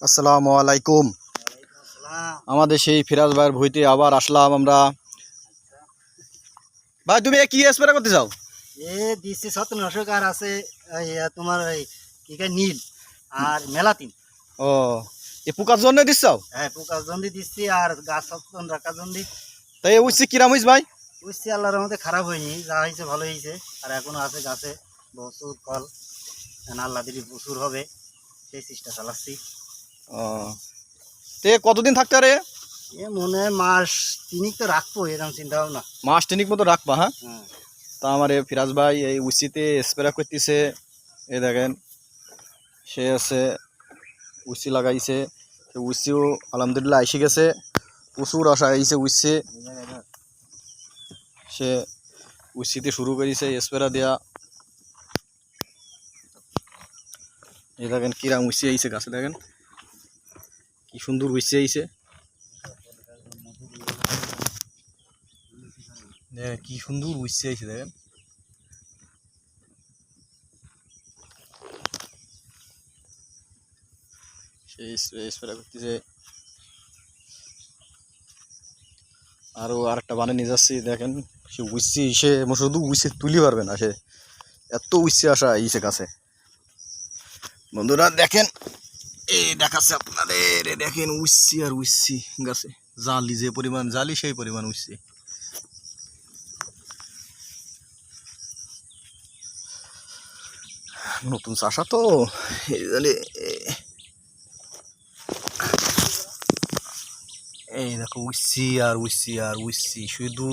আসসালামু আলাইকুম। আমাদের সেই ফিরাজ ভাইয়ের ভুঁইতে আবার আসলাম আমরা। ভাই তুমি কি স্প্রে করতে চাও? দিচ্ছি ছত্রনাশক আর আছে তোমার নীল আর মেলাতিন। ও এ পোকার জন্য দিচ্ছাও? হ্যাঁ, পোকার জন্য দিচ্ছি আর গাছ সচেতন রাখার জন্য। তাই উঠছি কিরাম হইস ভাই? বুঝছি আল্লাহর মধ্যে খারাপ হয়নি, যা হয়েছে ভালো হয়েছে। আর এখনো আছে গাছে প্রচুর ফল, আল্লাহ দিলি প্রচুর হবে, সেই চেষ্টা চালাচ্ছি। ও তে কতদিন থাকতে রে? মনে হয় মাস তিনিক তো রাখবো, এরকম চিন্তা ভাবনা। মাস তিনিক মতো রাখবা? হ্যাঁ। হ্যাঁ, তা আমার ফিরাজ ভাই এই উচিতে স্প্রে করতেছে। এই দেখেন সে আছে উচি লাগাইছে, সে উচিও আলহামদুলিল্লাহ এসে গেছে, প্রচুর আশা আইছে উচছে। সে উচিতে শুরু করেছে স্প্রে দেওয়া। এই দেখেন কিরাম উচি আইছে গাছে, দেখেন কি সুন্দর উচি আইছে, কি সুন্দর উচি আইছে দেখেন। সেই স্প্রে করতেছে। আরও আরেকটা বানিয়ে নিয়ে যাচ্ছি, দেখেন সে উচি সে শুধু উচি তুলি পারবে না, সে এত উচি আসা আইছে গাছে। বন্ধুরা দেখেন, এই দেখাচ্ছে আপনাদের, দেখেন উচি আর উচি গাছে, জালি যে পরিমাণ জালি সেই পরিমাণ উচি। নতুন চাষা তো এই জন্য এই দেখো উচি আর উচি আর উচি, শুধু